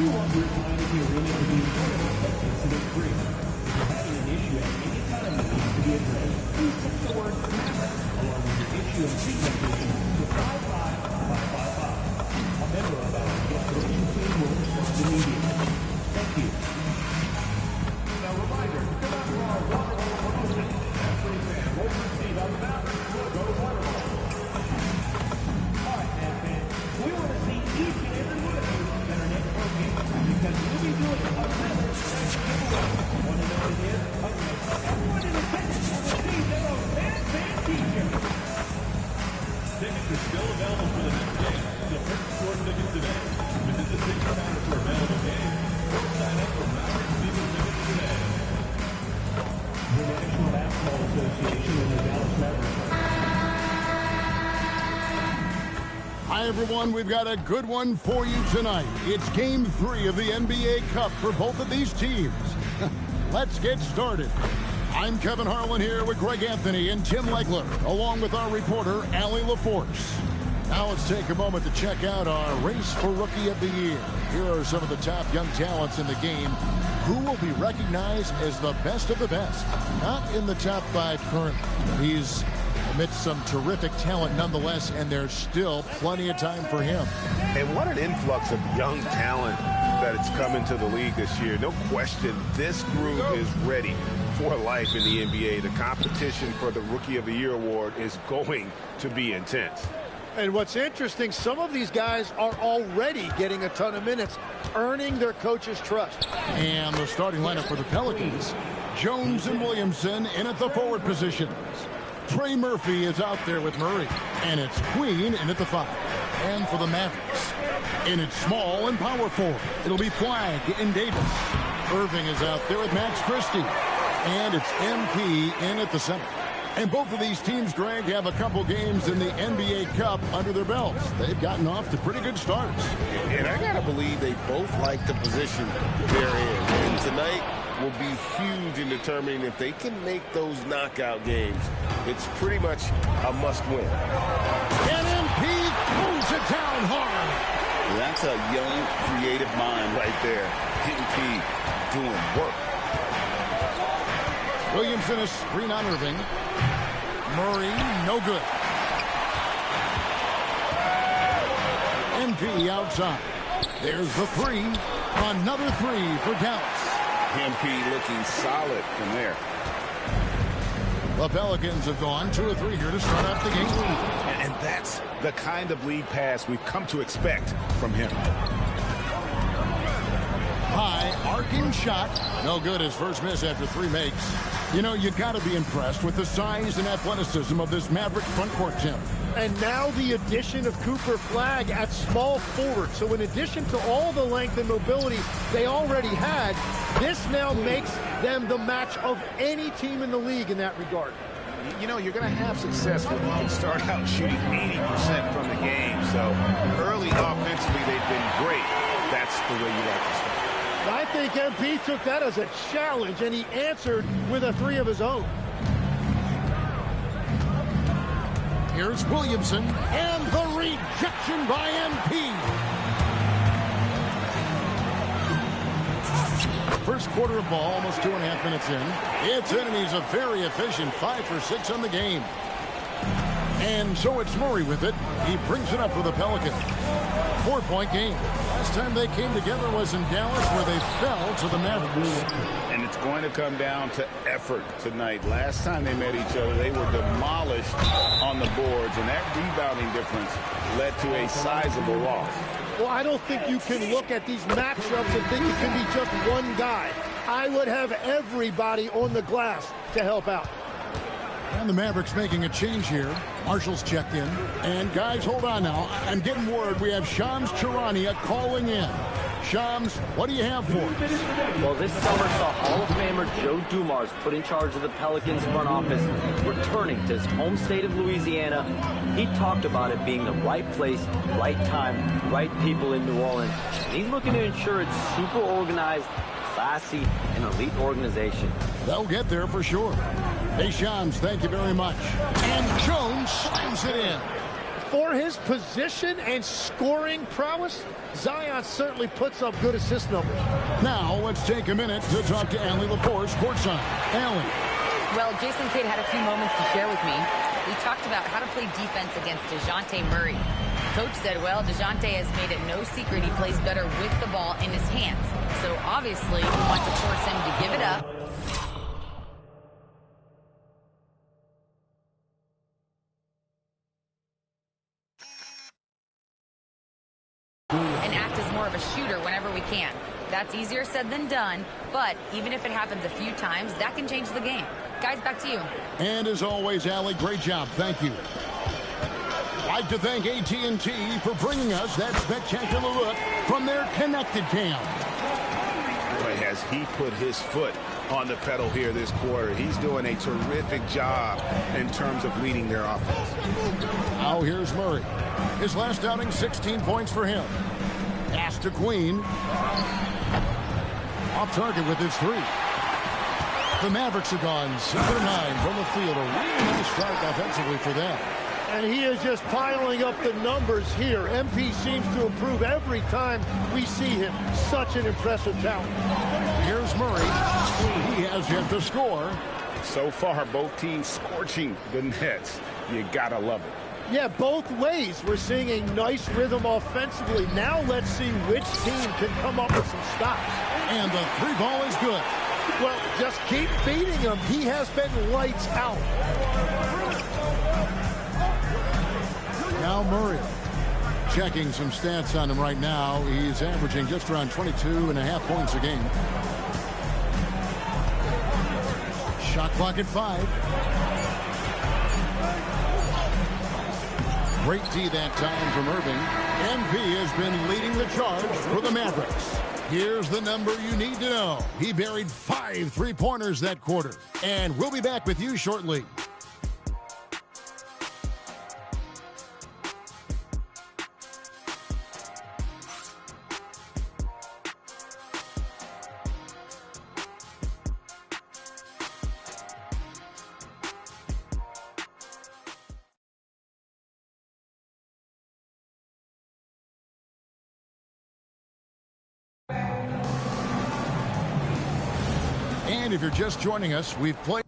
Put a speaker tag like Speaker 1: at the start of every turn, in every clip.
Speaker 1: want your time to be really to be incident-free. If you're having an issue at any time that needs to be addressed, please text the word MAVERICK along with your issue and seat location to 55555. A member of our investigation team will respond immediately. Thank you. Now, reminder, to come out to our waterfall promotion, every fan will receive a Mavericks logo waterfall. All right, man, fans, we want to see each and every one of you that are next for game because we'll be doing a Mavericks giveaway. Want to know what it is? Okay, everyone in attendance will receive their own fan t-shirt. Tickets are still available for the next game, so purchase your tickets today. Visit the ticket counter for available games. Or sign up for Mavericks season tickets today. The National Basketball Association and the Dallas Mavericks.
Speaker 2: Hi, everyone. We've got a good one for you tonight. It's Game 3 of the NBA Cup for both of these teams. Let's get started. I'm Kevin Harlan here with Greg Anthony and Tim Legler, along with our reporter, Allie LaForce. Now let's take a moment to check out our race for Rookie of the Year. Here are some of the top young talents in the game who will be recognized as the best of the best. Not in the top 5 currently, but he's amidst some terrific talent nonetheless, and there's still plenty of time for him.
Speaker 3: And what an influx of young talent that it's come into the league this year. No question, this group is ready for life in the NBA. The competition for the Rookie of the Year award is going to be intense.
Speaker 4: And what's interesting, some of these guys are already getting a ton of minutes, earning their coach's trust.
Speaker 2: And the starting lineup for the Pelicans, Jones and Williamson in at the forward positions. Trey Murphy is out there with Murray, and it's Queen in at the 5. And for the Mavericks, in its small and power forward, it'll be Flagg and Davis. Irving is out there with Max Christie, and it's MP in at the center. And both of these teams, Greg, have a couple games in the NBA Cup under their belts. They've gotten off to pretty good starts.
Speaker 3: And I got to believe they both like the position they're in. And tonight will be huge in determining if they can make those knockout games. It's pretty much a must-win.
Speaker 2: And MP throws it down hard.
Speaker 5: That's a young, creative mind right there. MP doing work.
Speaker 2: Williamson is screen on Irving. Murray, no good. MP outside. There's the 3. Another 3 for Dallas.
Speaker 5: MP looking solid from there.
Speaker 2: The Pelicans have gone 2 of 3 here to start out the game.
Speaker 3: And that's the kind of lead pass we've come to expect from him.
Speaker 2: High, arcing shot. No good. His first miss after 3 makes. You know, you got to be impressed with the size and athleticism of this Maverick front court, Tim.
Speaker 4: And now the addition of Cooper Flagg at small forward. So in addition to all the length and mobility they already had, this now makes them the match of any team in the league in that regard.
Speaker 3: You know, you're going to have success when you can start out shooting 80% from the game. So early offensively, they've been great. That's the way you like to start.
Speaker 4: I think MP took that as a challenge, and he answered with a 3 of his own.
Speaker 2: Here's Williamson, and the rejection by MP. First quarter of ball, almost 2.5 minutes in. It's in, and he's a very efficient 5 for 6 on the game. And so it's Murray with it. He brings it up for the Pelicans. 4-point game. Last time they came together was in Dallas, where they fell to the Mavericks.
Speaker 5: And it's going to come down to effort tonight. Last time they met each other, they were demolished on the boards, and that rebounding difference led to a sizable loss.
Speaker 4: Well, I don't think you can look at these matchups and think it can be just one guy. I would have everybody on the glass to help out.
Speaker 2: And the Mavericks making a change here. Marshall's checked in. And guys, hold on now. I'm getting word we have Shams Charania calling in. Shams, what do you have for us?
Speaker 6: Well, this summer saw Hall of Famer Joe Dumars put in charge of the Pelicans front office, returning to his home state of Louisiana. He talked about it being the right place, right time, right people in New Orleans. And he's looking to ensure it's super organized, classy, and elite organization.
Speaker 2: They'll get there for sure. Hey, Shams, thank you very much. And Jones slams it in.
Speaker 4: For his position and scoring prowess, Zion certainly puts up good assist numbers.
Speaker 2: Now let's take a minute to talk to Allie LaForce courtside. Allie.
Speaker 7: Well, Jason Kidd had a few moments to share with me. We talked about how to play defense against DeJounte Murray. Coach said, well, DeJounte has made it no secret he plays better with the ball in his hands. So obviously, we want to force him to give it up. And act as more of a shooter whenever we can. That's easier said than done, but even if it happens a few times, that can change the game. Guys, back to you.
Speaker 2: And as always, Allie, great job. Thank you. I'd like to thank AT&T for bringing us that spectacular look from their connected cam.
Speaker 3: Boy, has he put his foot on the pedal here this quarter. He's doing a terrific job in terms of leading their offense.
Speaker 2: Now here's Murray. His last outing, 16 points for him. Pass to Queen. Off target with his three. The Mavericks are gone 7-9 from the field. A really nice start offensively for them.
Speaker 4: And he is just piling up the numbers here. MP seems to improve every time we see him. Such an impressive talent.
Speaker 2: Here's Murray. He has yet to score.
Speaker 5: So far, both teams scorching the Nets. You gotta love it.
Speaker 4: Yeah, both ways. We're seeing a nice rhythm offensively. Now let's see which team can come up with some stops.
Speaker 2: And the three ball is good.
Speaker 4: Well, just keep feeding him. He has been lights out.
Speaker 2: Now Murray. Checking some stats on him right now. He's averaging just around 22.5 points a game. Shot clock at 5. Great D that time from Irving. MP has been leading the charge for the Mavericks. Here's the number you need to know. He buried 5 three-pointers that quarter. And we'll be back with you shortly. And if you're just joining us, we've played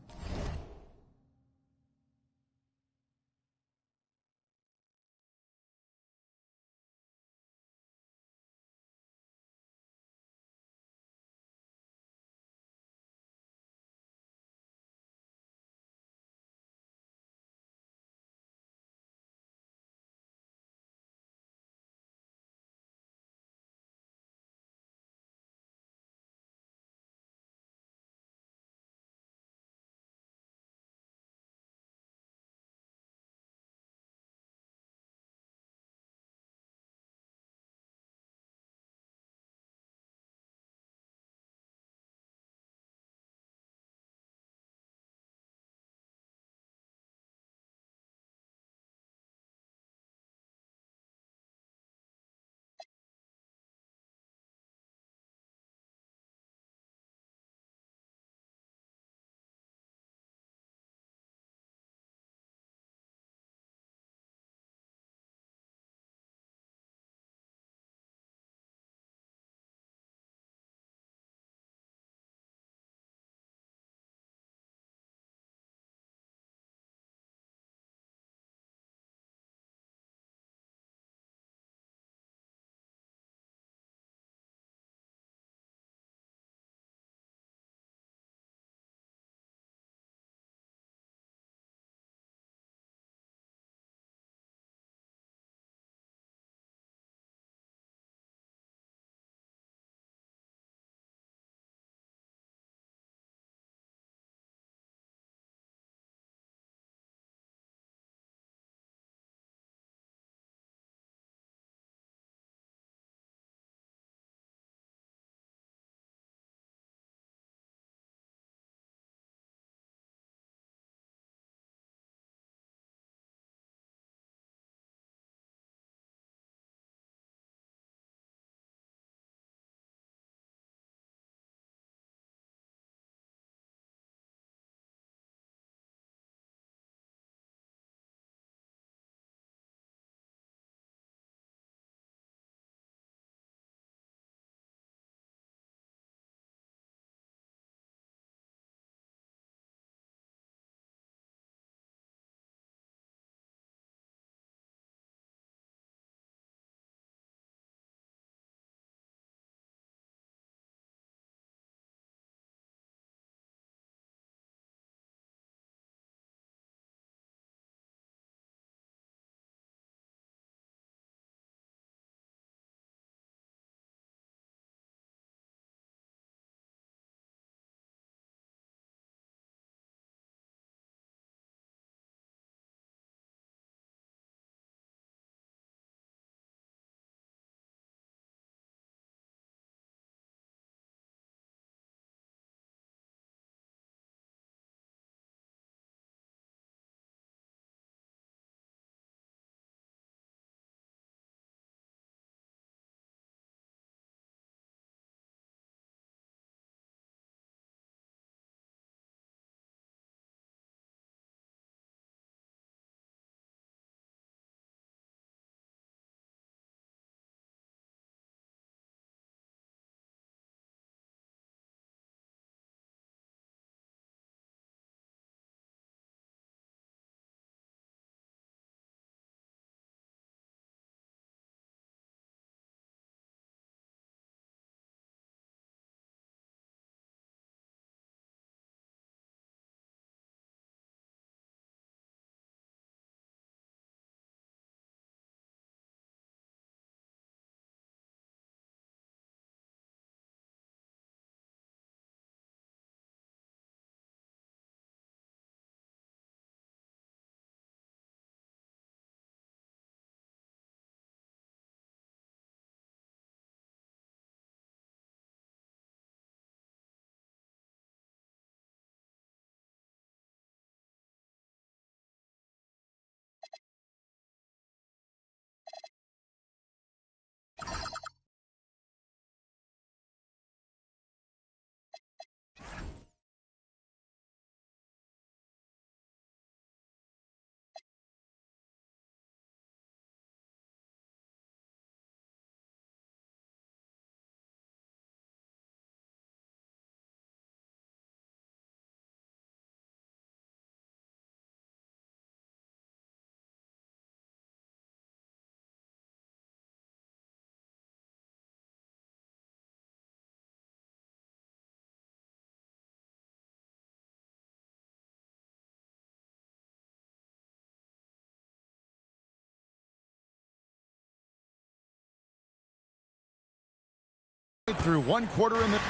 Speaker 2: Through one quarter in the... Go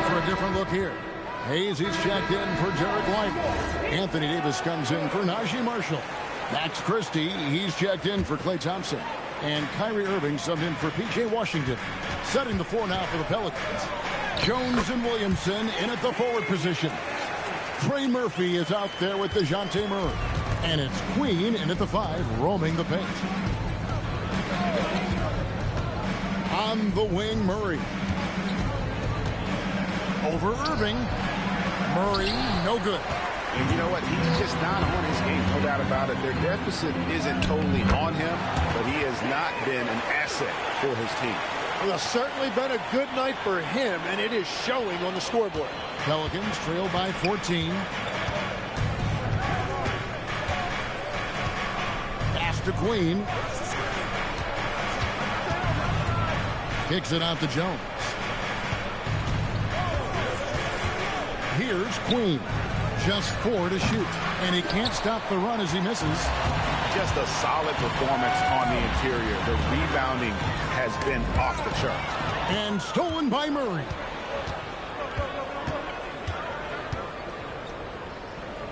Speaker 2: for a different look here. Hayes, he's checked in for Derek White. Anthony Davis comes in for Najee Marshall. Max Christie, he's checked in for Klay Thompson. And Kyrie Irving subbed in for P.J. Washington. Setting the floor now for the Pelicans. Jones and Williamson in at the forward position. Trey Murphy is out there with DeJounte Murray. And it's Queen in at the 5, roaming the paint. On the wing, Murray. Over Irving. Murray, no good.
Speaker 3: And you know what? He's just not on his game, no doubt about it. Their deficit isn't totally on him, but he has not been an asset for his team.
Speaker 4: Well, it's certainly been a good night for him, and it is showing on the scoreboard.
Speaker 2: Pelicans trail by 14. Pass to Queen. Kicks it out to Jones. Here's Queen. Just 4 to shoot. And he can't stop the run as he misses.
Speaker 3: Just a solid performance on the interior. The rebounding has been off the charts.
Speaker 2: And stolen by Murray.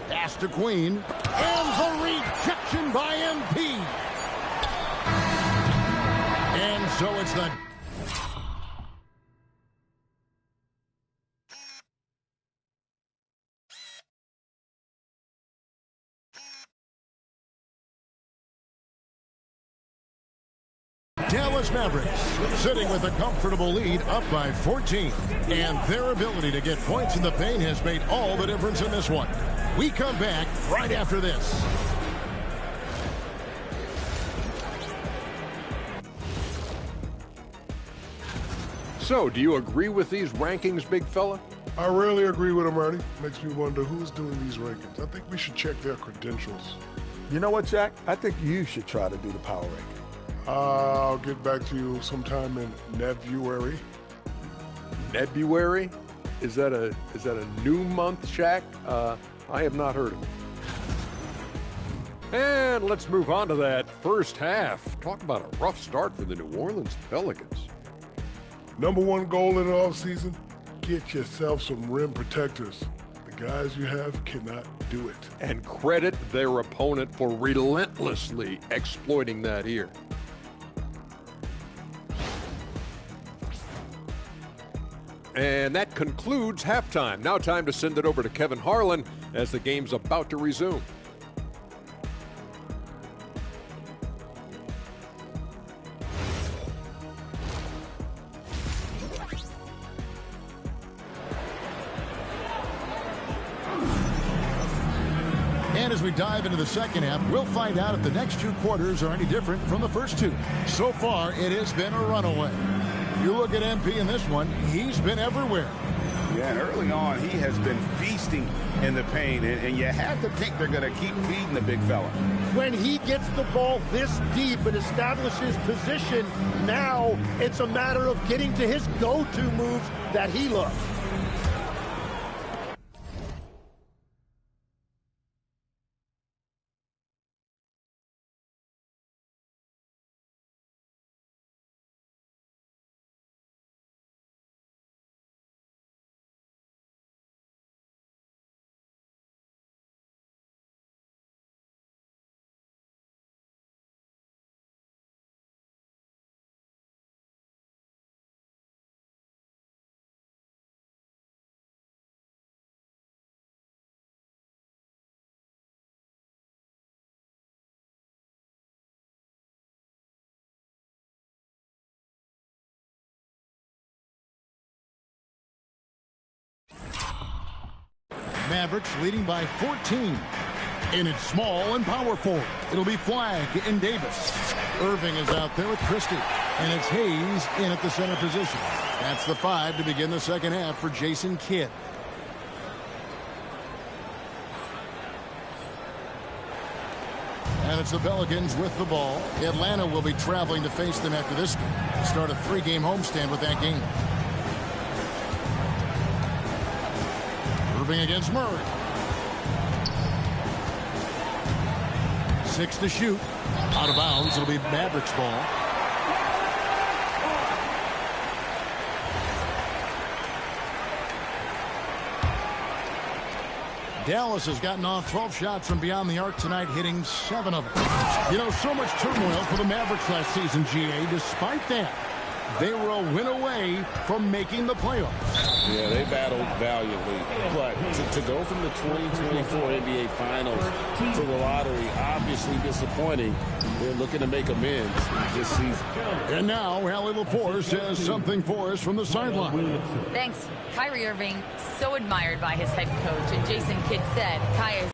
Speaker 2: Pass to Queen. And the rejection by MP. And so it's the... Dallas Mavericks sitting with a comfortable lead up by 14. And their ability to get points in the paint has made all the difference in this one. We come back right after this.
Speaker 8: So, do you agree with these rankings, big fella?
Speaker 9: I rarely agree with them, Ernie. Makes me wonder who's doing these rankings. I think we should check their credentials.
Speaker 10: You know what, Jack? I think you should try to do the power ranking.
Speaker 9: I'll get back to you sometime in February.
Speaker 8: February? Is that a new month, Shaq? I have not heard of it. And let's move on to that first half. Talk about a rough start for the New Orleans Pelicans.
Speaker 9: Number one goal in the offseason, get yourself some rim protectors. The guys you have cannot do it.
Speaker 8: And credit their opponent for relentlessly exploiting that here. And that concludes halftime. Now time to send it over to Kevin Harlan as the game's about to resume.
Speaker 2: And as we dive into the second half, we'll find out if the next 2 quarters are any different from the first 2. So far, it has been a runaway. You look at MP in this one, he's been everywhere.
Speaker 3: Yeah, and early on, he has been feasting in the paint, and you have to think they're going to keep feeding the big fella.
Speaker 4: When he gets the ball this deep and establishes position, now it's a matter of getting to his go-to moves that he loves.
Speaker 2: Mavericks leading by 14. And it's small and power forward. It'll be Flagg and Davis. Irving is out there with Christie. And it's Hayes in at the center position. That's the 5 to begin the second half for Jason Kidd. And it's the Pelicans with the ball. Atlanta will be traveling to face them after this game. Start a 3-game homestand with that game. Irving against Murray. 6 to shoot. Out of bounds. It'll be Mavericks ball. Dallas has gotten off 12 shots from beyond the arc tonight, hitting 7 of them. You know, so much turmoil for the Mavericks last season, GA. Despite that, they were a win away from making the playoffs.
Speaker 5: Yeah, they battled valiantly. But to go from the 2024 NBA Finals to the lottery, obviously disappointing. They're looking to make amends this season.
Speaker 2: And now, Allie LaForce has something for us from the sideline.
Speaker 7: Thanks. Kyrie Irving, so admired by his head coach. And Jason Kidd said, Kai is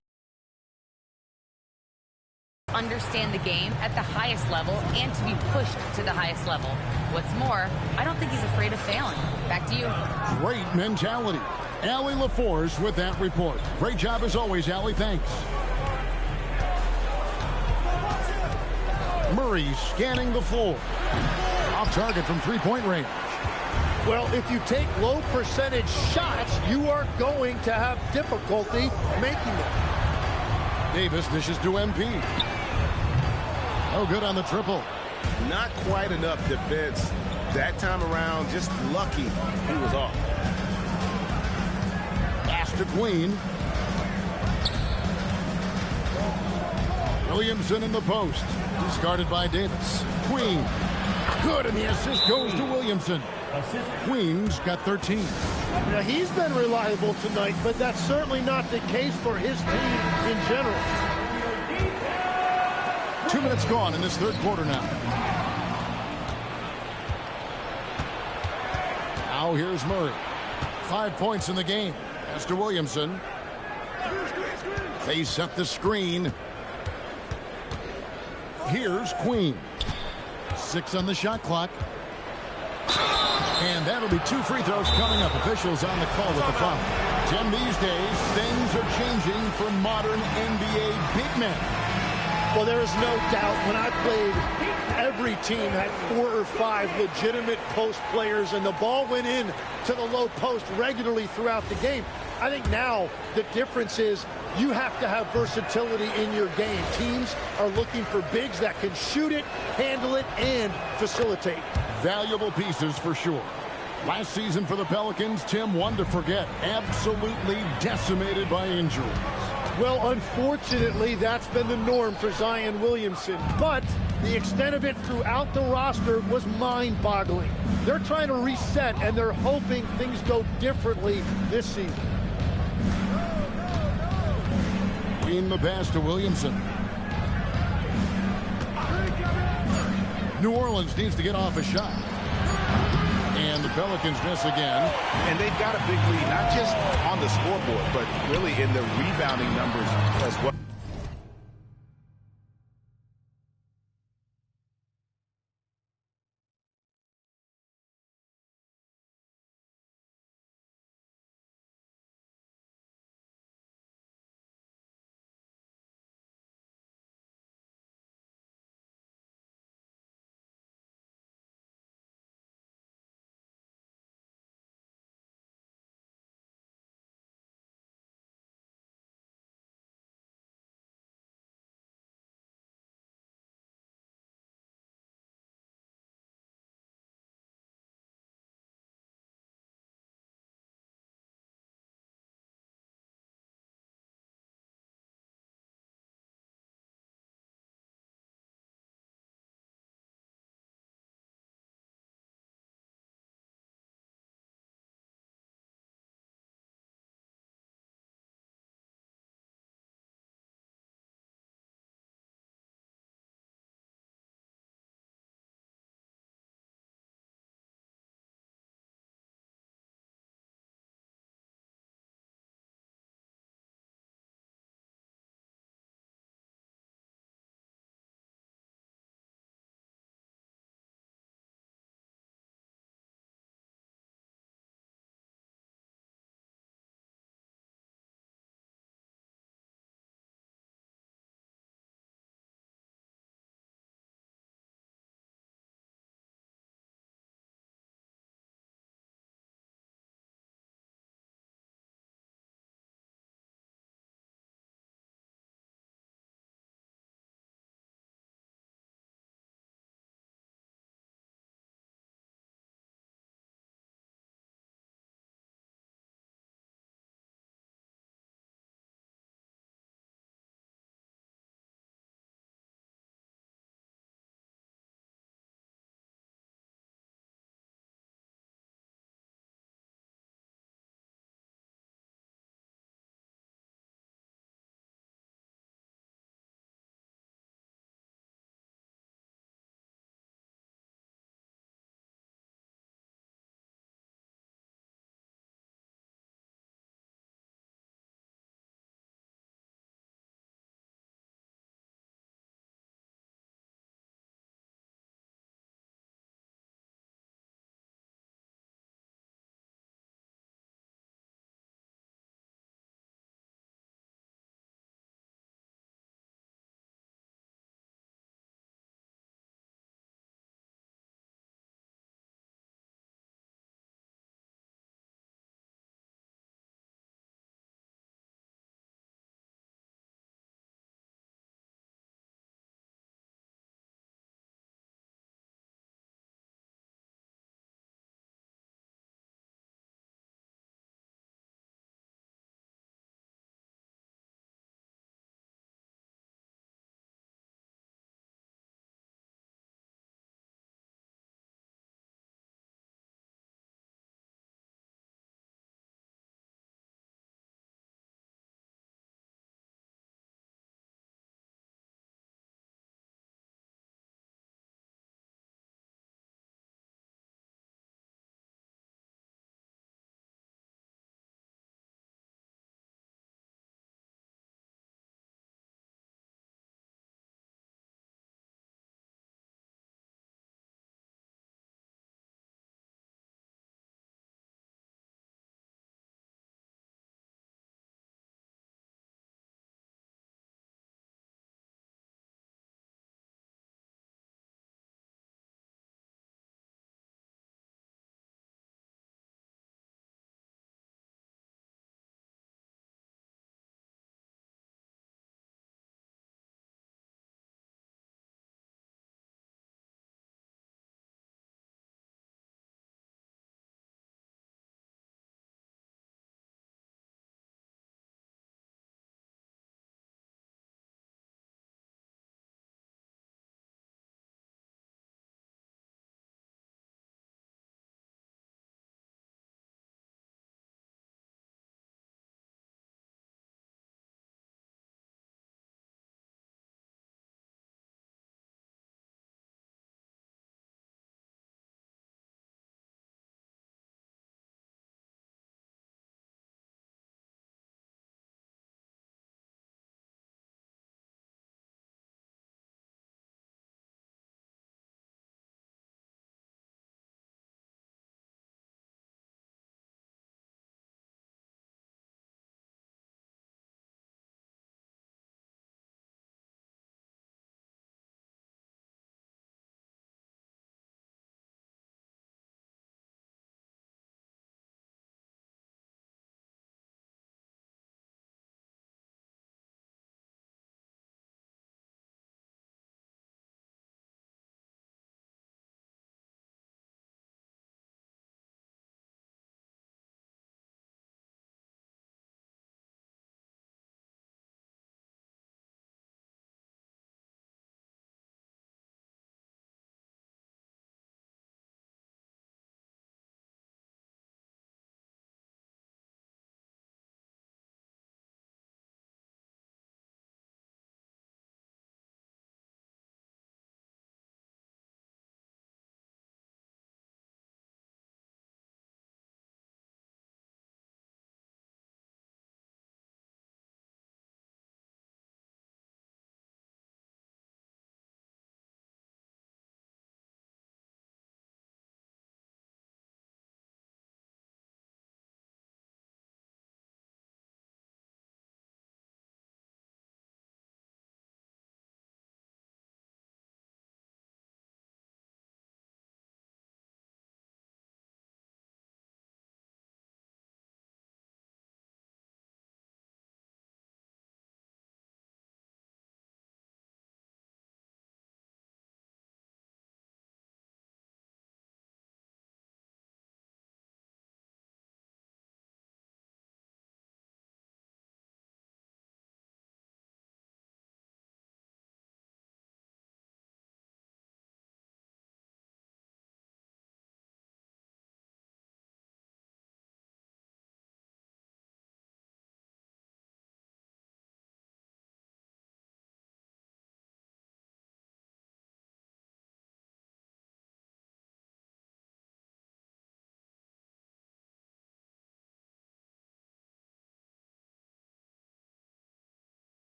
Speaker 7: understand the game at the highest level and to be pushed to the highest level. What's more, I don't think he's afraid of failing. Back to you.
Speaker 2: Great mentality. Allie LaForce with that report. Great job as always, Allie. Thanks. Murray scanning the floor. Off target from three-point range.
Speaker 4: Well, if you take low percentage shots, you are going to have difficulty making them.
Speaker 2: Davis dishes to MP. No good on the triple.
Speaker 3: Not quite enough defense that time around. Just lucky he was off.
Speaker 2: Pass to Queen. Williamson in the post. Discarded by Davis. Queen. Good, and the assist goes to Williamson. Queen's got 13.
Speaker 4: Now, he's been reliable tonight, but that's certainly not the case for his team in general.
Speaker 2: 2 minutes gone in this third quarter now. Now here's Murray. 5 points in the game. Pass to Williamson. They set the screen. Here's Queen. 6 on the shot clock. And that'll be 2 free throws coming up. Officials on the call with the foul. Tim, these days, things are changing for modern NBA big men.
Speaker 4: Well, there is no doubt when I played, every team had 4 or 5 legitimate post players, and the ball went in to the low post regularly throughout the game. I think now the difference is you have to have versatility in your game. Teams are looking for bigs that can shoot it, handle it, and facilitate.
Speaker 2: Valuable pieces for sure. Last season for the Pelicans, Tim, one to forget. Absolutely decimated by injuries.
Speaker 4: Well, unfortunately, that's been the norm for Zion Williamson. But the extent of it throughout the roster was mind-boggling. They're trying to reset, and they're hoping things go differently this season.
Speaker 2: In the pass to Williamson. New Orleans needs to get off a shot. And the Pelicans miss again.
Speaker 3: And they've got a big lead, not just on the scoreboard, but really in the rebounding numbers as well.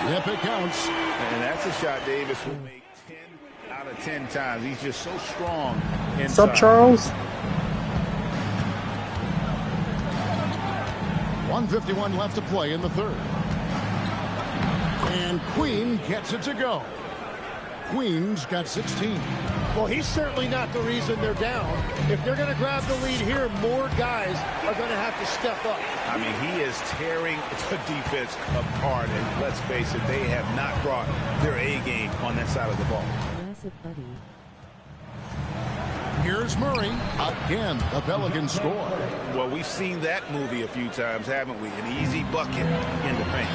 Speaker 2: Yep, it counts.
Speaker 5: And that's a shot Davis will make 10 out of 10 times. He's just so strong inside.
Speaker 11: What's up, Charles?
Speaker 2: 1:51 left to play in the third. And Queen gets it to go. Queen's got 16.
Speaker 4: Well, he's certainly not the reason they're down. If they're going to grab the lead here, more guys are going to have to step up.
Speaker 3: I mean, he is tearing the defense apart, and let's face it, they have not brought their A game on that side of the ball.
Speaker 2: Here's Murray. Again, the Pelicans score.
Speaker 3: Well, we've seen that movie a few times, haven't we? An easy bucket in the paint.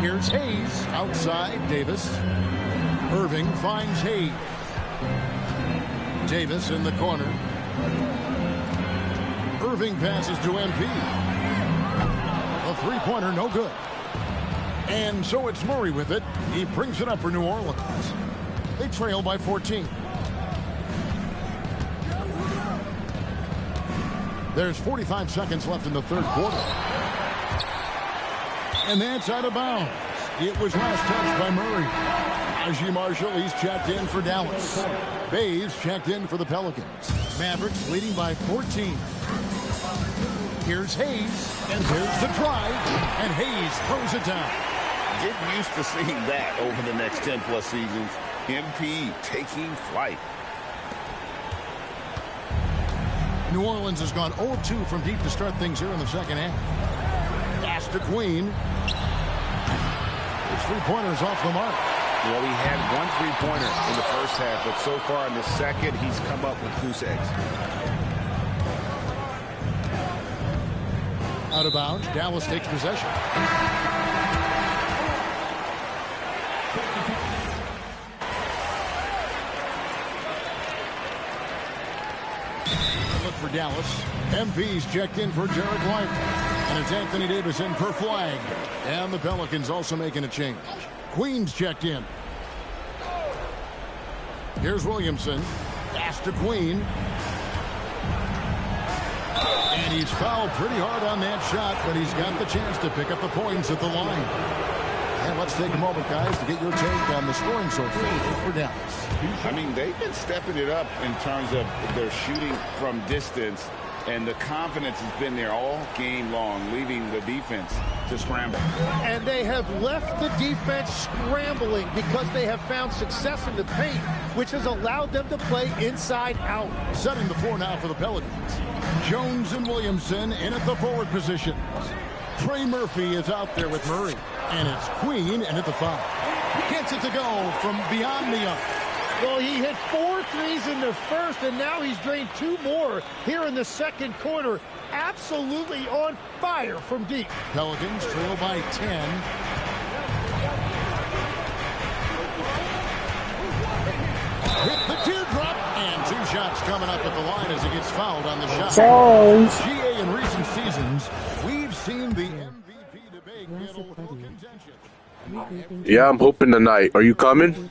Speaker 2: Here's Hayes. Outside, Davis. Irving finds Hayes. Davis in the corner. Irving passes to MP. A three-pointer, no good. And so it's Murray with it. He brings it up for New Orleans. They trail by 14. There's 45 seconds left in the third quarter. And that's out of bounds. It was last touched by Murray. Najee Marshall, he's checked in for Dallas. Bays checked in for the Pelicans. Mavericks leading by 14. Here's Hayes, and there's the drive, and Hayes throws it down.
Speaker 5: Get used to seeing that over the next 10-plus seasons. MP taking flight.
Speaker 2: New Orleans has gone 0-2 from deep to start things here in the second half. Pass to Queen. His three-pointer's off the mark.
Speaker 3: Well, he had one three-pointer in the first half, but so far in the second, he's come up with goose eggs.
Speaker 2: Out of bounds, Dallas takes possession. Look for Dallas. MP's checked in for Derek White. And it's Anthony Davis in for Flag. And the Pelicans also making a change. Queen's checked in. Here's Williamson. Pass to Queen. And he's fouled pretty hard on that shot, but he's got the chance to pick up the points at the line. And let's take a moment, guys, to get your take on the scoring so far for Dallas.
Speaker 5: I mean, they've been stepping it up in terms of their shooting from distance, and the confidence has been there all game long, leaving the defense to scramble.
Speaker 4: And they have left the defense scrambling because they have found success in the paint, which has allowed them to play inside out.
Speaker 2: Setting the floor now for the Pelicans. Jones and Williamson in at the forward position. Trey Murphy is out there with Murray. And it's Queen and at the foul. Gets it to go from beyond the arc.
Speaker 4: Well, he hit 4 threes in the first, and now he's drained 2 more here in the second quarter. Absolutely on fire from deep.
Speaker 2: Pelicans trail by 10. Hit the teardrop, and 2 shots coming up at the line as he gets fouled on the shot. GA in recent seasons, we've seen the MVP debate get a little contentious.
Speaker 11: Yeah, I'm hoping tonight. Are you coming?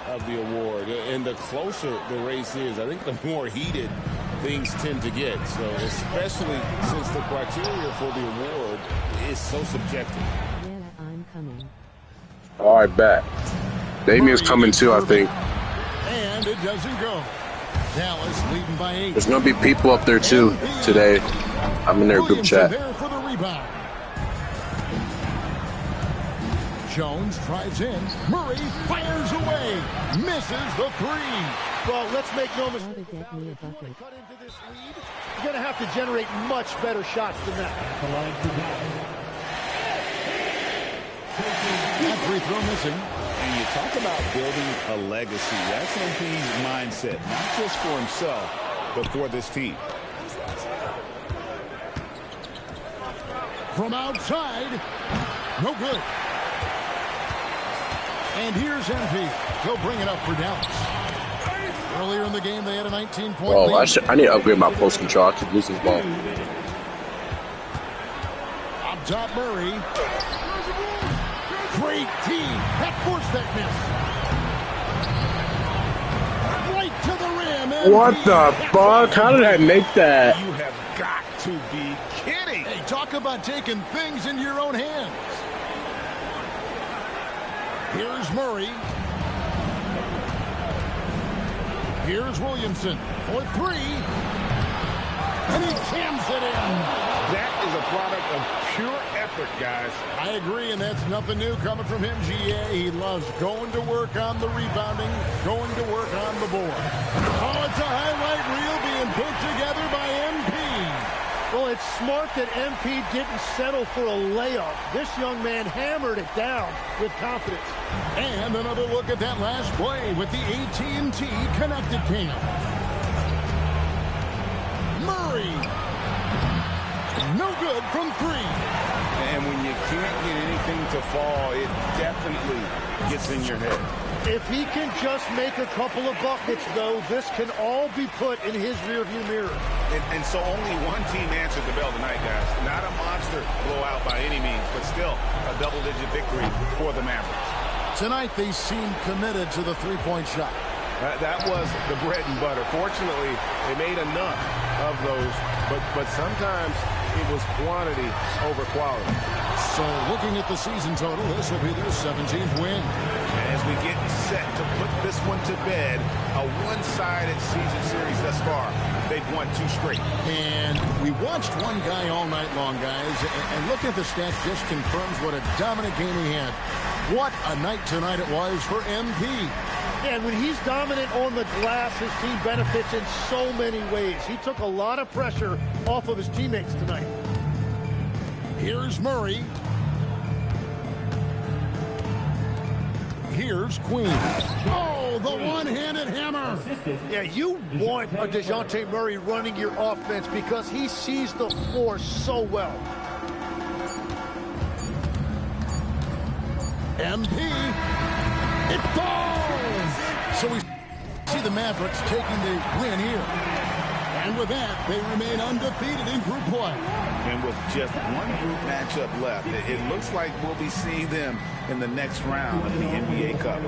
Speaker 5: Of the award, and the closer the race is, I think the more heated things tend to get. So especially since the criteria for the award is so subjective.
Speaker 12: Yeah, I'm coming.
Speaker 11: All right, bet. Damien's coming too, I think.
Speaker 2: And it doesn't go. Dallas leading by 8.
Speaker 11: There's gonna be people up there too today. I'm in their group chat.
Speaker 2: There for the rebound. Jones drives in. Murray fires away. Misses the 3.
Speaker 4: Well, let's make no mistake. Cut into this lead. You're going to have to generate much better shots than that.
Speaker 2: That free throw missing.
Speaker 5: And you talk about building a legacy. That's MP's mindset, not just for himself, but for this team.
Speaker 2: From outside. No good. And here's MP. He'll bring it up for Dallas. Earlier in the game, they had a 19-point lead.
Speaker 11: I need to upgrade my post control. I keep losing the ball.
Speaker 2: Up top, Murray. Great team. That forced that miss. Right to the rim.
Speaker 11: What the fuck? How did I make that?
Speaker 3: You have got to be kidding.
Speaker 2: Hey, talk about taking things into your own hands. Here's Murray. Here's Williamson for three. And he jams it in.
Speaker 3: That is a product of pure effort, guys.
Speaker 2: I agree, and that's nothing new coming from him, GA. He loves going to work on the rebounding, going to work on the board. Oh, it's a highlight reel being put together by MP.
Speaker 4: Well, it's smart that MP didn't settle for a layup. This young man hammered it down with confidence.
Speaker 2: And another look at that last play with the AT&T Connected Cam. Murray. No good from three.
Speaker 5: And when you can't get anything to fall, it definitely gets in your head.
Speaker 4: If he can just make a couple of buckets, though, this can all be put in his rearview mirror.
Speaker 3: And so only one team answered the bell tonight, guys. Not a monster blowout by any means, but still a double-digit victory for the Mavericks.
Speaker 2: Tonight, they seem committed to the three-point shot.
Speaker 3: That was the bread and butter. Fortunately, they made enough of those, but sometimes it was quantity over quality.
Speaker 2: So looking at the season total, this will be their 17th win.
Speaker 3: As we get set to put this one to bed, a one-sided season series thus far. They've won 2 straight.
Speaker 2: And we watched one guy all night long, guys, and looking at the stats just confirms what a dominant game he had. What a night tonight it was for MP.
Speaker 4: And when he's dominant on the glass, his team benefits in so many ways. He took a lot of pressure off of his teammates tonight.
Speaker 2: Here's Murray. Here's Queen. Oh, the one-handed hammer.
Speaker 4: Yeah, you want a DeJounte Murray running your offense because he sees the floor so well.
Speaker 2: MP. It falls. So we see the Mavericks taking the win here. And with that, they remain undefeated in group play.
Speaker 5: And with just one group matchup left, it looks like we'll be seeing them in the next round of the NBA Cup.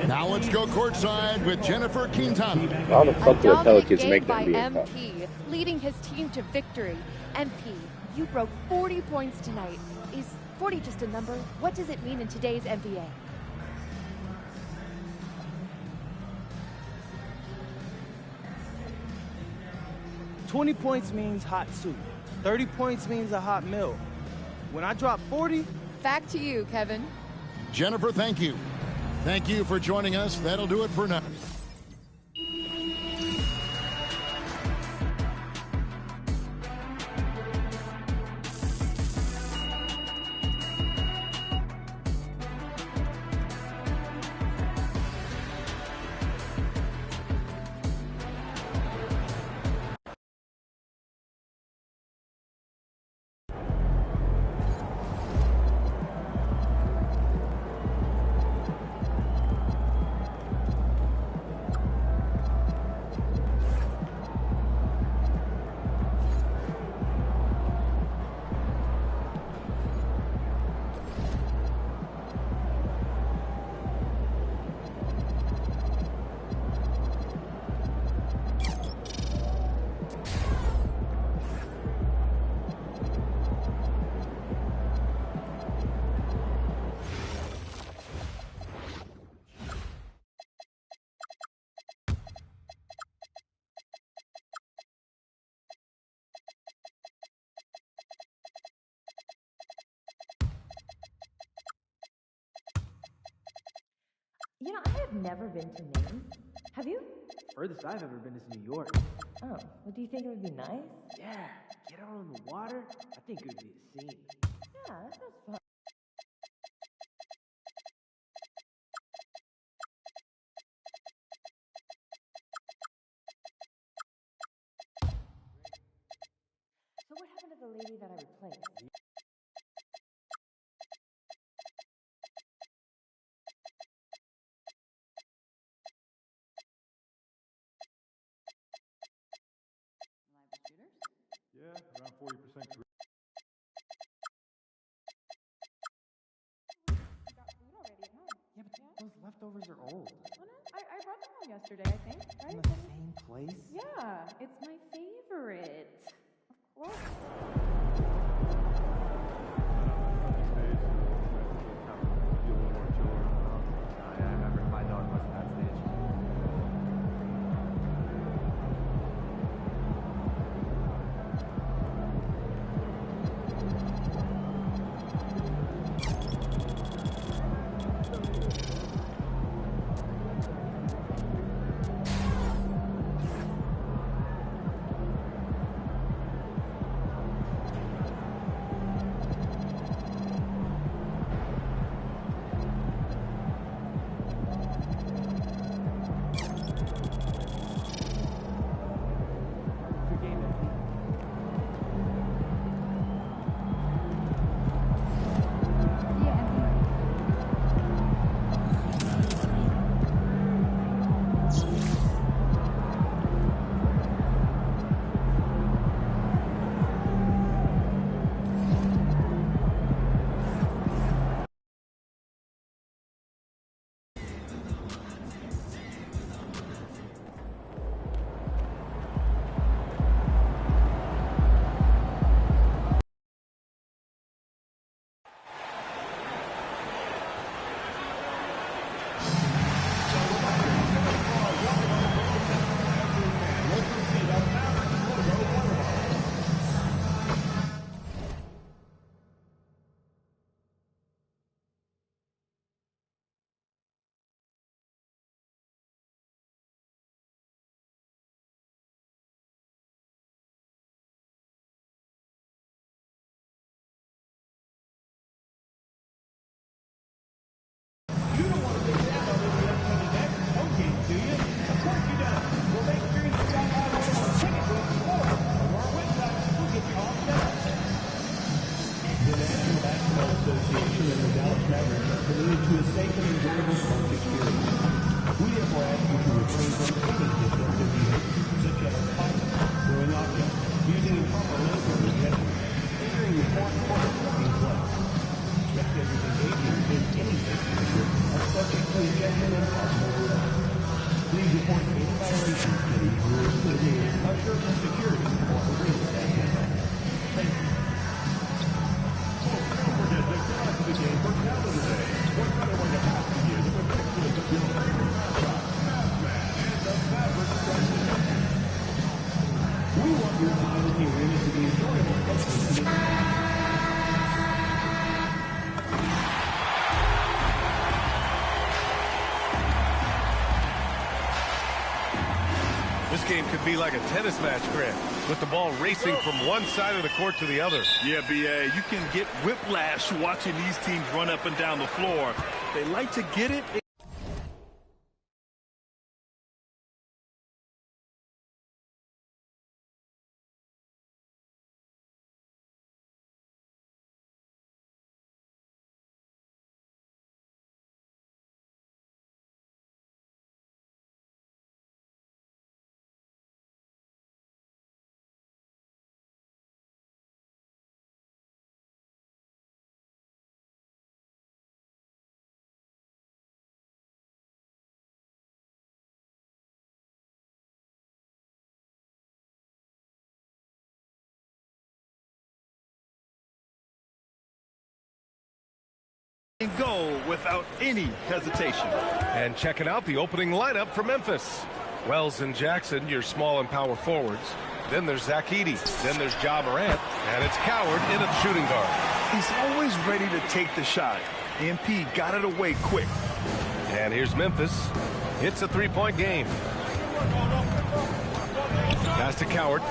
Speaker 2: Now let's go courtside with Jennifer Quintana.
Speaker 11: How the fuck do the Pelicans
Speaker 13: game
Speaker 11: make the
Speaker 13: by
Speaker 11: NBA Cup?
Speaker 13: MP, leading his team to victory. MP, you broke 40 points tonight. Is 40 just a number? What does it mean in today's NBA?
Speaker 14: "20 points means hot soup. 30 points means a hot meal. When I drop 40...
Speaker 13: Back to you, Kevin.
Speaker 2: Jennifer, thank you. Thank you for joining us. That'll do it for now.
Speaker 15: You know, I have never been to Maine. Have you?
Speaker 14: Furthest I've ever been is New York.
Speaker 15: Oh, well, do you think it would be nice?
Speaker 14: Yeah, get out on the water. I think it would be a scene.
Speaker 15: Yeah, that sounds fun. So what happened to the lady that I replaced?
Speaker 16: Yeah, around 40%.
Speaker 14: Yeah, but those leftovers are old.
Speaker 17: Well, no, I brought them home yesterday, I think. Right?
Speaker 14: In the same place?
Speaker 17: Yeah, it's my favorite.
Speaker 18: This game could be like a tennis match, Grant, with the ball racing from one side of the court to the other.
Speaker 19: Yeah, B.A., you can get whiplash watching these teams run up and down the floor. They like to get it. Go without any hesitation.
Speaker 18: And checking out the opening lineup for Memphis. Wells and Jackson, your small and power forwards. Then there's Zach Edey. Then there's Ja Morant. And it's Coward in at shooting guard.
Speaker 19: He's always ready to take the shot. MP got it away quick.
Speaker 18: And here's Memphis. It's a three-point game. Pass to Coward.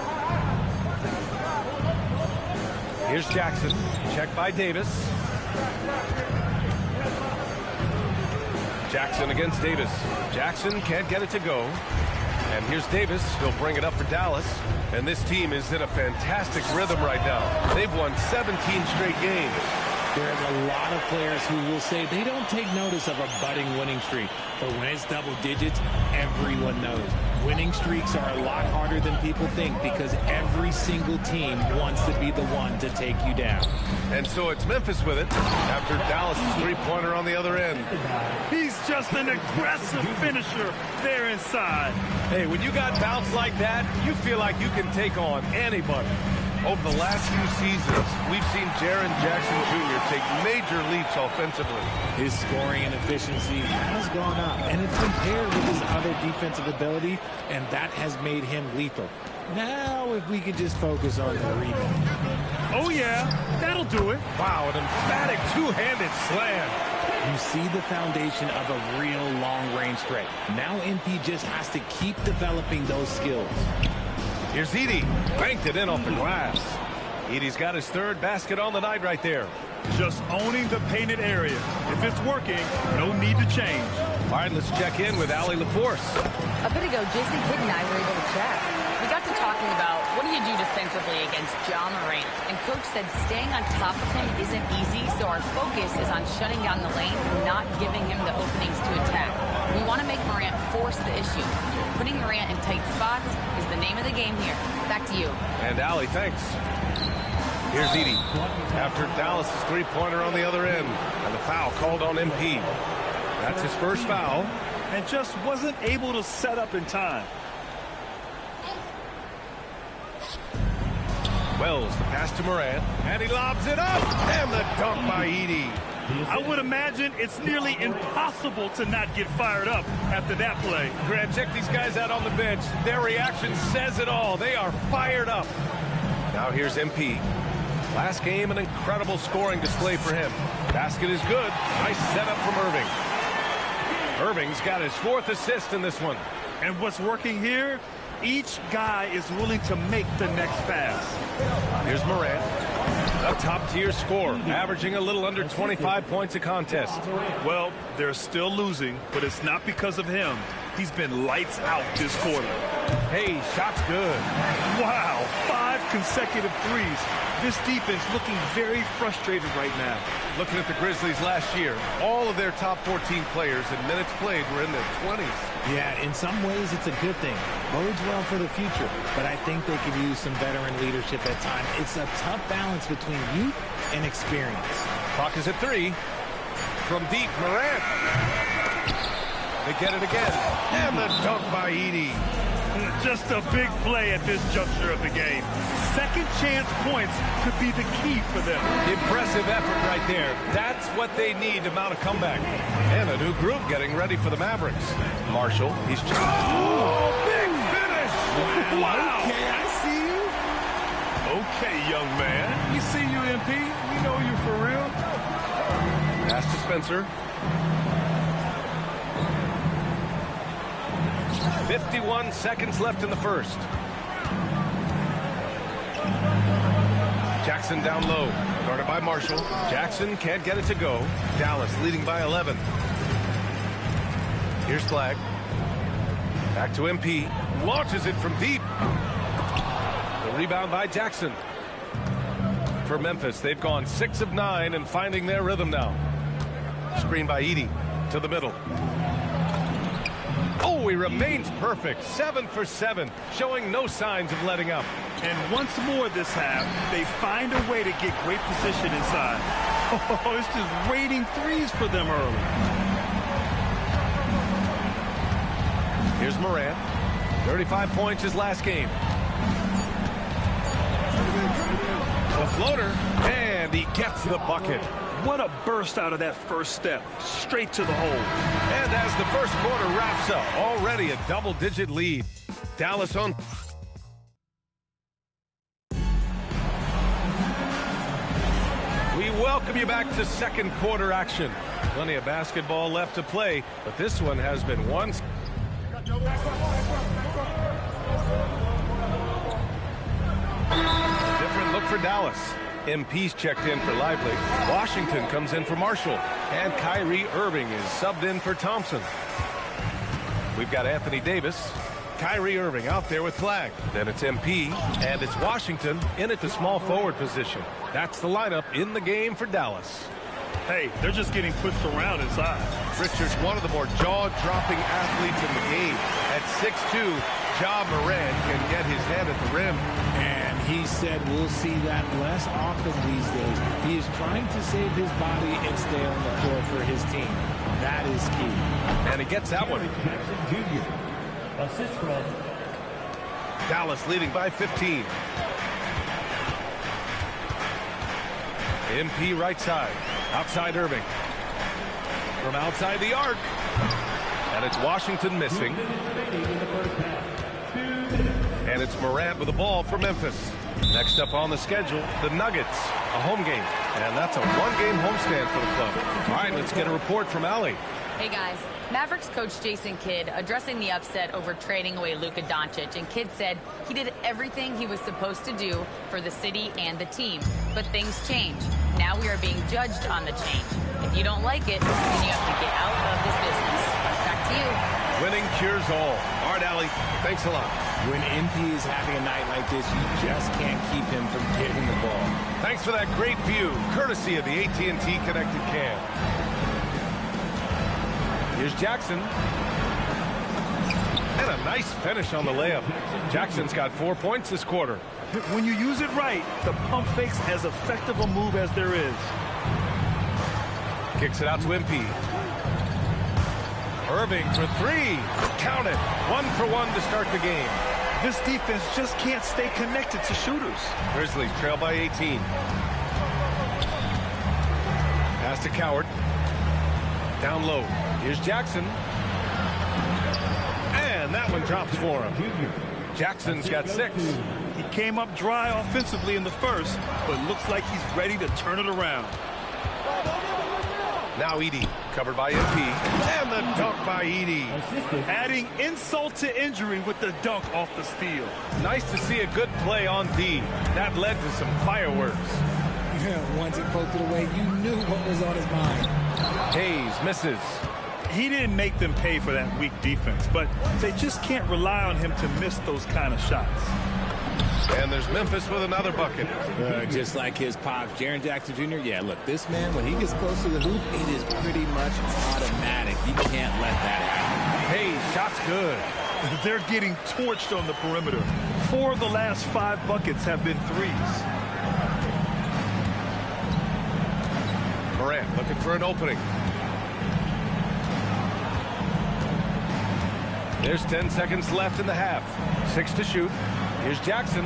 Speaker 18: Here's Jackson. Checked by Davis. Jackson against Davis. Jackson can't get it to go. And here's Davis. He'll bring it up for Dallas. And this team is in a fantastic rhythm right now. They've won 17 straight games.
Speaker 20: There's a lot of players who will say they don't take notice of a budding winning streak. But when it's double digits, everyone knows. Winning streaks are a lot harder than people think because every single team wants to be the one to take you down.
Speaker 18: And so it's Memphis with it after Dallas' three-pointer on the other end.
Speaker 19: He's just an aggressive finisher there inside.
Speaker 18: Hey, when you got bounce like that, you feel like you can take on anybody. Over the last few seasons, we've seen Jaren Jackson Jr. take major leaps offensively.
Speaker 20: His scoring and efficiency has gone up, and it's been paired with his other defensive ability, and that has made him lethal. Now, if we could just focus on the rebound.
Speaker 19: Oh, yeah, that'll do it.
Speaker 18: Wow, an emphatic two-handed slam.
Speaker 20: You see the foundation of a real long-range threat. Now MP just has to keep developing those skills.
Speaker 18: Here's Edey. Banked it in off the glass. Edey's got his third basket on the night right there.
Speaker 19: Just owning the painted area. If it's working, no need to change.
Speaker 18: All right, let's check in with Allie LaForce.
Speaker 7: A bit ago, Jason Kidd and I were able to chat. We got to talking about what do you do defensively against Ja Morant, and Coach said staying on top of him isn't easy, so our focus is on shutting down the lanes and not giving him the openings to attack. We want to make Morant force the issue. Putting Morant in tight spots is the name of the game here. Back to you.
Speaker 18: And Allie, thanks. Here's Edey. After Dallas' three-pointer on the other end, and the foul called on MP. That's his first foul.
Speaker 19: And just wasn't able to set up in time.
Speaker 18: Wells, the pass to Morant, and he lobs it up, and the dunk by Edey.
Speaker 19: I would imagine it's nearly impossible to not get fired up after that play.
Speaker 18: Grant, check these guys out on the bench. Their reaction says it all. They are fired up. Now here's MP. Last game, an incredible scoring display for him. Basket is good. Nice setup from Irving. Irving's got his fourth assist in this one.
Speaker 19: And what's working here? Each guy is willing to make the next pass.
Speaker 18: Here's Morant, a top-tier scorer, averaging a little under 25 points a contest.
Speaker 19: Well, they're still losing, but it's not because of him. He's been lights out this quarter.
Speaker 18: Hey, shot's good.
Speaker 19: Wow, 5 consecutive threes. This defense looking very frustrated right now.
Speaker 18: Looking at the Grizzlies last year, all of their top 14 players in minutes played were in their 20s.
Speaker 20: Yeah, in some ways it's a good thing. Bodes well for the future, but I think they could use some veteran leadership at times. It's a tough balance between youth and experience.
Speaker 18: Clock is at 3. From deep, Morant. They get it again. And the dunk by Edey.
Speaker 19: Just a big play at this juncture of the game. Second chance points could be the key for them.
Speaker 18: Impressive effort right there. That's what they need to mount a comeback. And a new group getting ready for the Mavericks. Marshall, he's just... Oh, big finish!
Speaker 19: Wow.
Speaker 20: Okay, I see you.
Speaker 19: Okay, young man. We see you, MP. We know you for real.
Speaker 18: Pass to Spencer. 51 seconds left in the first. Jackson down low, guarded by Marshall. Jackson can't get it to go. Dallas leading by 11. Here's Flagg. Back to MP. Launches it from deep. The rebound by Jackson. For Memphis, they've gone 6 of 9 and finding their rhythm now. Screen by Edey to the middle. Oh, he remains perfect. 7 for 7, showing no signs of letting up.
Speaker 19: And once more this half, they find a way to get great position inside. Oh, it's just raining threes for them early.
Speaker 18: Here's Morant. 35 points his last game. The floater, and he gets the bucket.
Speaker 19: What a burst out of that first step, straight to the hole.
Speaker 18: And as the first quarter wraps up, already a double-digit lead. Dallas on. We welcome you back to second quarter action. Plenty of basketball left to play, but this one has been won. Different look for Dallas. MP's checked in for Lively. Washington comes in for Marshall. And Kyrie Irving is subbed in for Thompson. We've got Anthony Davis. Kyrie Irving out there with Flagg. Then it's MP. And it's Washington in at the small forward position. That's the lineup in the game for Dallas.
Speaker 19: Hey, they're just getting pushed around inside.
Speaker 18: Richards, one of the more jaw-dropping athletes in the game. At 6'2", Ja Morant can get his head at the rim.
Speaker 20: And he said we'll see that less often these days. He is trying to save his body and stay on the floor for his team. That is key.
Speaker 18: And he gets that one.
Speaker 1: Jackson Jr. Assist from
Speaker 18: Dallas leading by 15. MP right side. Outside Irving. From outside the arc. And it's Washington missing. And it's Morant with the ball for Memphis. Next up on the schedule, the Nuggets, a home game. And that's a one-game homestand for the club. All right, let's get a report from Allie.
Speaker 7: Hey, guys. Mavericks coach Jason Kidd addressing the upset over trading away Luka Doncic. And Kidd said he did everything he was supposed to do for the city and the team. But things change. Now we are being judged on the change. If you don't like it, then you have to get out of this business. Back to you.
Speaker 18: Winning cures all. All right, Allie, thanks a lot.
Speaker 20: When MP is having a night like this, you just can't keep him from getting the ball.
Speaker 18: Thanks for that great view, courtesy of the AT&T Connected Cam. Here's Jackson. And a nice finish on the layup. Jackson's got 4 points this quarter.
Speaker 19: When you use it right, the pump fake's as effective a move as there is.
Speaker 18: Kicks it out to MP. Irving for three. Count it. 1 for 1 to start the game.
Speaker 19: This defense just can't stay connected to shooters.
Speaker 18: Grizzlies trail by 18. Pass to Coward. Down low. Here's Jackson. And that one drops for him. Jackson's got 6.
Speaker 19: He came up dry offensively in the first, but looks like he's ready to turn it around.
Speaker 18: Now Edey, covered by MP, and the dunk by Edey.
Speaker 19: Adding insult to injury with the dunk off the steal.
Speaker 18: Nice to see a good play on D. That led to some fireworks.
Speaker 20: Once he poked it away, you knew what was on his mind.
Speaker 18: Hayes misses.
Speaker 19: He didn't make them pay for that weak defense, but they just can't rely on him to miss those kind of shots.
Speaker 18: And there's Memphis with another bucket.
Speaker 20: Just like his pops, Jaren Jackson Jr. Yeah, look, this man, when he gets close to the hoop, it is pretty much automatic. You can't let that happen.
Speaker 18: Hey, shot's good.
Speaker 19: They're getting torched on the perimeter. 4 of the last 5 buckets have been threes.
Speaker 18: Morant looking for an opening. There's 10 seconds left in the half. 6 to shoot. Here's Jackson.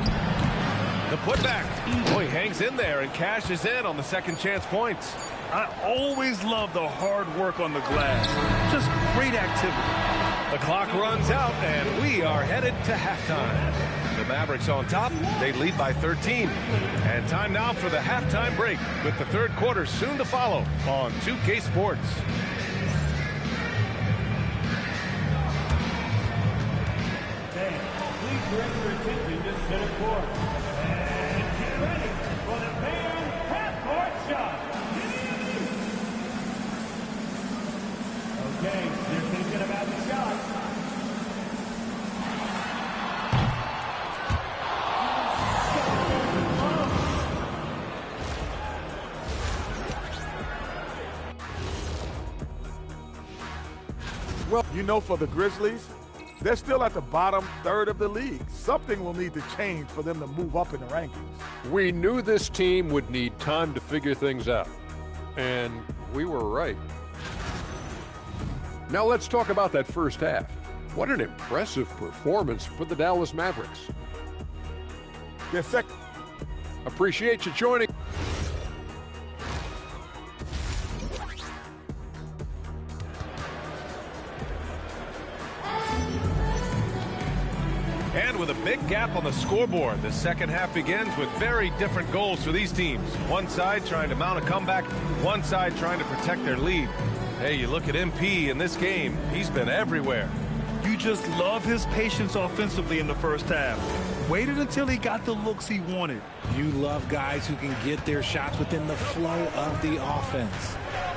Speaker 18: The putback. Boy, hangs in there and cashes in on the second chance points.
Speaker 19: I always love the hard work on the glass. Just great activity.
Speaker 18: The clock runs out, and we are headed to halftime. The Mavericks on top. They lead by 13. And time now for the halftime break, with the third quarter soon to follow on 2K Sports.
Speaker 1: Direct your attention to center court. And get ready for the fan half-court shot. Okay, they're thinking about the shot.
Speaker 10: Well, you know, for the Grizzlies, they're still at the bottom third of the league. Something will need to change for them to move up in the rankings.
Speaker 8: We knew this team would need time to figure things out. And we were right. Now let's talk about that first half. What an impressive performance for the Dallas Mavericks.
Speaker 10: Yes,
Speaker 8: appreciate you joining.
Speaker 18: And with a big gap on the scoreboard, the second half begins with very different goals for these teams. One side trying to mount a comeback, one side trying to protect their lead. Hey, you look at MP in this game, he's been everywhere.
Speaker 19: You just love his patience offensively in the first half. Waited until he got the looks he wanted.
Speaker 20: You love guys who can get their shots within the flow of the offense.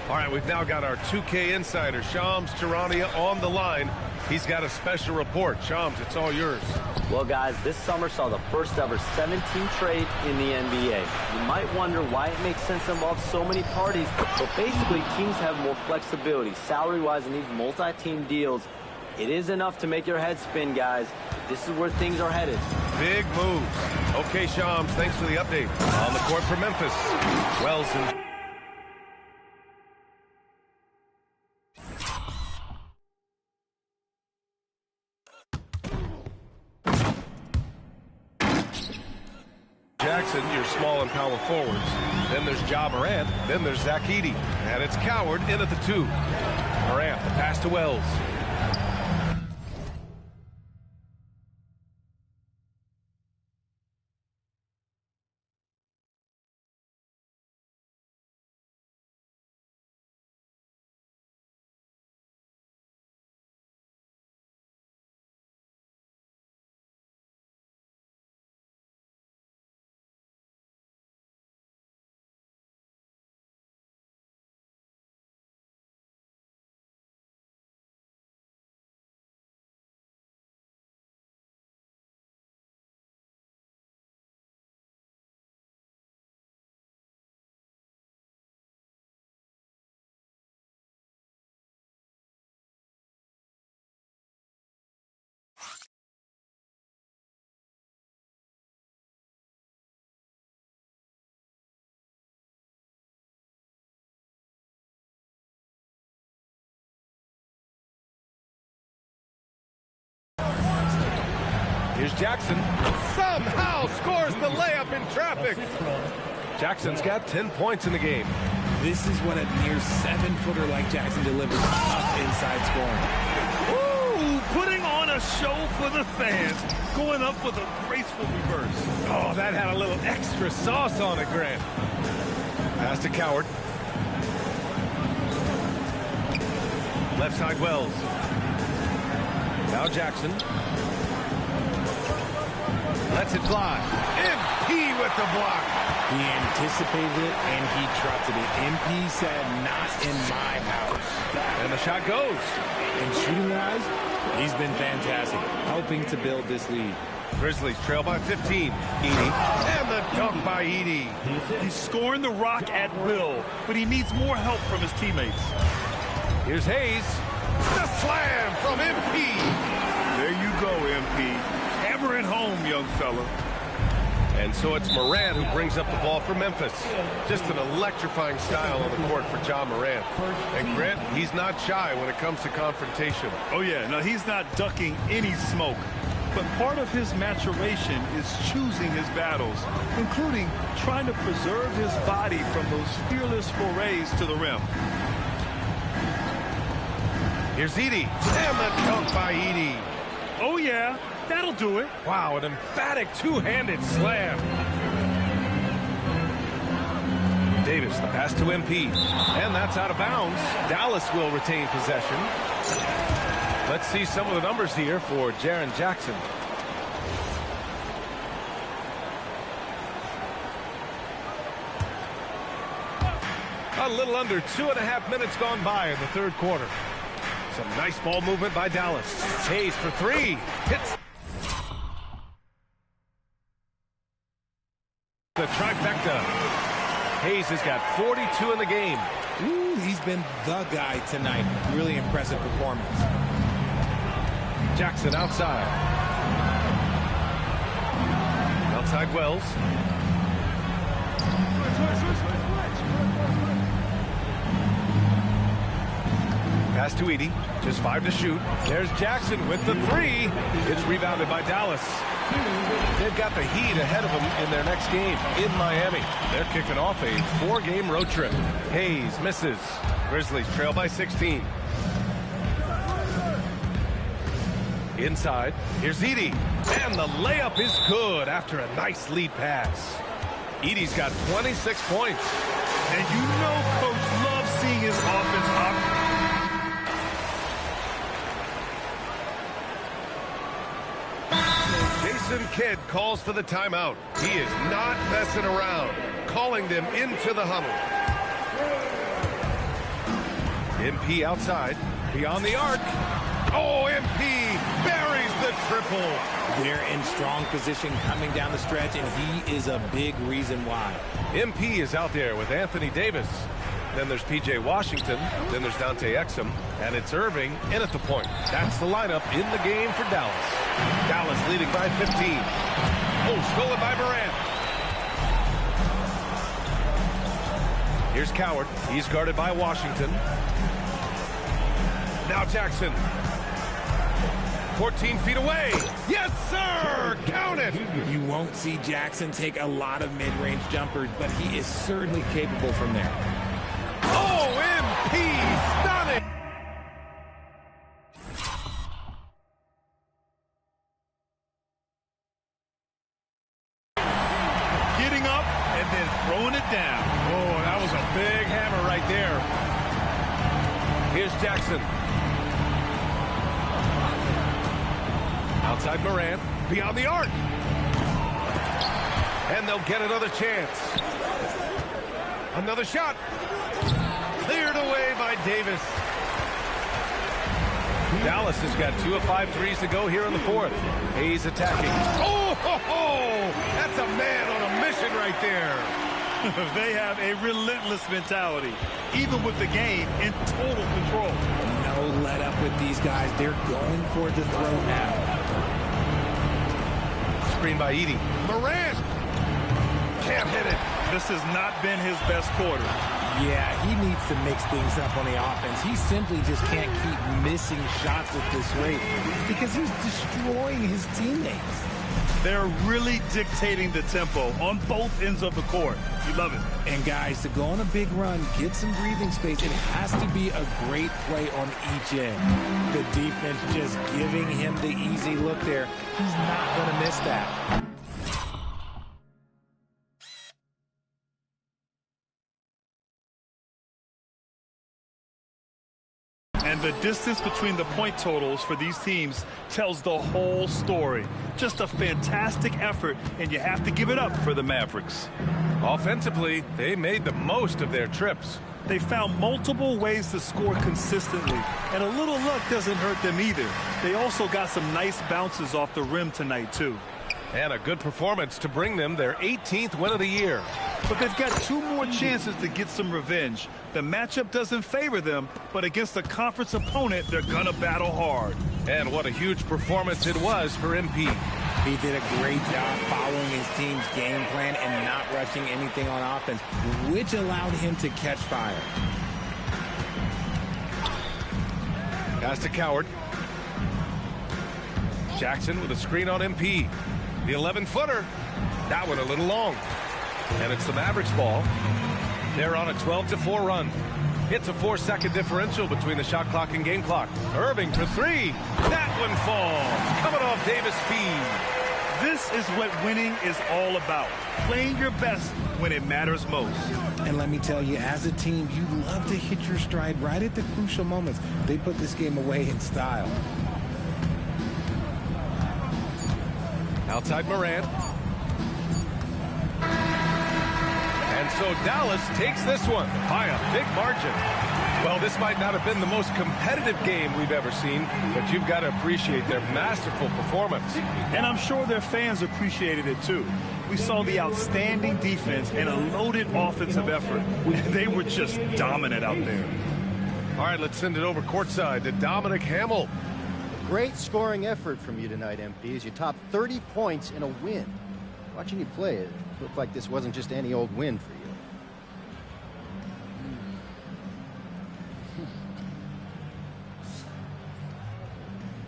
Speaker 18: All right, we've now got our 2K insider, Shams Charania, on the line. He's got a special report. Shams, it's all yours.
Speaker 6: Well, guys, this summer saw the first ever 7-team trade in the NBA. You might wonder why it makes sense to involve so many parties, but basically teams have more flexibility salary-wise in these multi-team deals. It is enough to make your head spin, guys. This is where things are headed.
Speaker 18: Big moves. Okay, Shams, thanks for the update. On the court for Memphis, Wells and... Jackson, your small and power forwards. Then there's Ja Morant. Then there's Zach Edey. And it's Coward in at the 2. Morant, the pass to Wells. Here's Jackson. Somehow scores the layup in traffic. Jackson's got 10 points in the game.
Speaker 20: This is what a near 7-footer like Jackson delivers. Tough inside scoring.
Speaker 19: Woo! Putting on a show for the fans. Going up with a graceful reverse.
Speaker 18: Oh, that had a little extra sauce on it, Grant. Pass to Coward. Left side Wells. Now Jackson. Lets it fly. MP with the block.
Speaker 20: He anticipated it and he trusted it. MP said, not in my house.
Speaker 18: And the shot goes.
Speaker 20: And shooting-wise, he's been fantastic, helping to build this lead.
Speaker 18: Grizzlies trail by 15. Edey. And the dunk by Edey.
Speaker 19: He's scoring the rock at will, but he needs more help from his teammates.
Speaker 18: Here's Hayes. The slam from MP.
Speaker 3: There you go, MP.
Speaker 19: Hammer it home, young fella.
Speaker 18: And so it's Morant who brings up the ball for Memphis. Just an electrifying style on the court for Ja Morant. And Grant, he's not shy when it comes to confrontation.
Speaker 19: Oh, yeah. No, he's not ducking any smoke. But part of his maturation is choosing his battles, including trying to preserve his body from those fearless forays to the rim.
Speaker 18: Here's Edey. And the dunk by Edey.
Speaker 19: Oh, yeah. That'll do it.
Speaker 18: Wow, an emphatic two-handed slam. Davis, the pass to MP. And that's out of bounds. Dallas will retain possession. Let's see some of the numbers here for Jaren Jackson. A little under 2.5 minutes gone by in the third quarter. Some nice ball movement by Dallas. Hayes for 3. Hits the trifecta. Hayes has got 42 in the game.
Speaker 20: Ooh, he's been the guy tonight. Really impressive performance.
Speaker 18: Jackson outside. Outside Wells. Pass to Edey. Just 5 to shoot. There's Jackson with the 3. It's rebounded by Dallas. They've got the Heat ahead of them in their next game in Miami. They're kicking off a 4-game road trip. Hayes misses. Grizzlies trail by 16. Inside. Here's Edey. And the layup is good after a nice lead pass. Edey's got 26 points.
Speaker 19: And you know Coach loves seeing his offense operate.
Speaker 18: Jason Kidd calls for the timeout. He is not messing around, calling them into the huddle. MP outside, beyond the arc. Oh, MP buries the triple.
Speaker 20: They're in strong position coming down the stretch, and he is a big reason why.
Speaker 18: MP is out there with Anthony Davis. Then there's P.J. Washington. Then there's Dante Exum. And it's Irving in at the point. That's the lineup in the game for Dallas. Dallas leading by 15. Oh, stolen by Morant. Here's Coward. He's guarded by Washington. Now Jackson. 14 feet away. Yes, sir! Count it!
Speaker 20: You won't see Jackson take a lot of mid-range jumpers, but he is certainly capable from there.
Speaker 18: MP! Stunning!
Speaker 19: Getting up and then throwing it down.
Speaker 18: Oh, that was a big hammer right there. Here's Jackson. Outside Morant, beyond the arc. And they'll get another chance. Another shot. Cleared away by Davis. Dallas has got 2 of 5 threes to go here in the fourth. Hayes attacking. Oh, ho, ho! That's a man on a mission right there.
Speaker 19: They have a relentless mentality, even with the game in total control.
Speaker 20: No let up with these guys. They're going for the throw now.
Speaker 18: Screen by Edey. Morant can't hit it.
Speaker 19: This has not been his best quarter.
Speaker 20: Yeah, he needs to mix things up on the offense. He simply just can't keep missing shots at this rate because he's destroying his teammates.
Speaker 19: They're really dictating the tempo on both ends of the court. You love it.
Speaker 20: And guys, to go on a big run, get some breathing space, it has to be a great play on each end. The defense just giving him the easy look there. He's not going to miss that.
Speaker 19: And the distance between the point totals for these teams tells the whole story. Just a fantastic effort, and you have to give it up for the Mavericks.
Speaker 18: Offensively, they made the most of their trips.
Speaker 19: They found multiple ways to score consistently, and a little luck doesn't hurt them either. They also got some nice bounces off the rim tonight, too.
Speaker 18: And a good performance to bring them their 18th win of the year.
Speaker 19: But they've got 2 more chances to get some revenge. The matchup doesn't favor them, but against a conference opponent, they're going to battle hard.
Speaker 18: And what a huge performance it was for MP.
Speaker 20: He did a great job following his team's game plan and not rushing anything on offense, which allowed him to catch fire.
Speaker 18: Pass to Coward. Jackson with a screen on MP. The 11-footer. That one a little long. And it's the Mavericks ball. They're on a 12-4 run. It's a 4-second differential between the shot clock and game clock. Irving for 3. That one falls. Coming off Davis' feed.
Speaker 19: This is what winning is all about. Playing your best when it matters most.
Speaker 20: And let me tell you, as a team, you love to hit your stride right at the crucial moments. They put this game away in style.
Speaker 18: Outside Morant. And so Dallas takes this one by a big margin. Well, this might not have been the most competitive game we've ever seen, but you've got to appreciate their masterful performance.
Speaker 19: And I'm sure their fans appreciated it too. We saw the outstanding defense and a loaded offensive effort. They were just dominant out there.
Speaker 18: All right, let's send it over courtside to Dominic Hamill.
Speaker 4: Great scoring effort from you tonight, MP, as you topped 30 points in a win. Watching you play, it looked like this wasn't just any old win for you.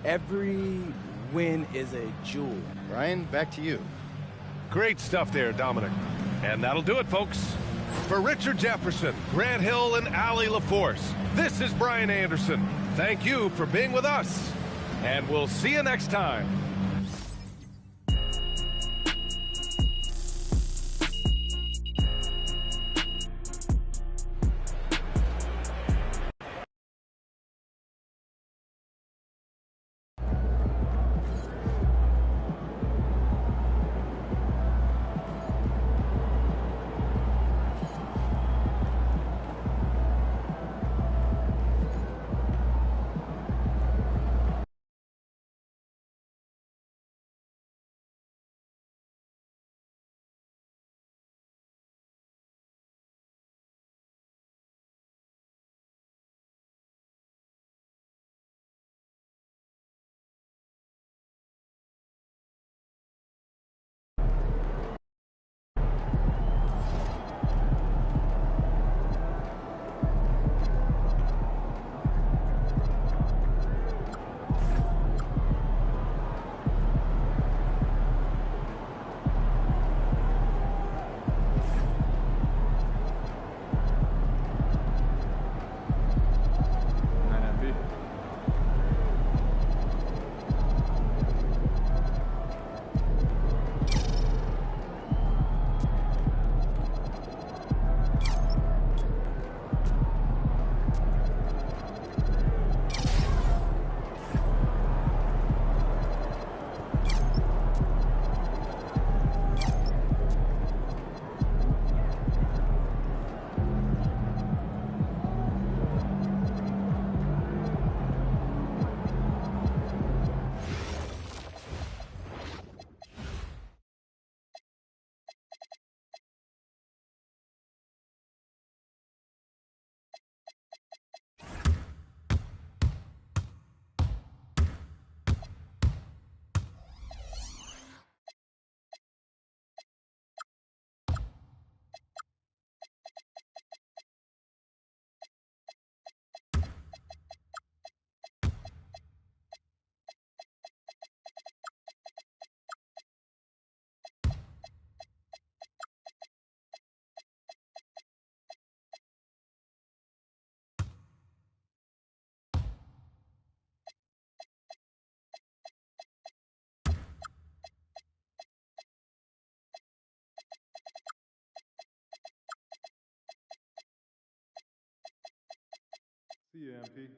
Speaker 14: Every win is a jewel.
Speaker 4: Brian, back to you.
Speaker 18: Great stuff there, Dominic. And that'll do it, folks. For Richard Jefferson, Grant Hill, and Allie LaForce, this is Brian Anderson. Thank you for being with us, and we'll see you next time.
Speaker 16: See you, MP.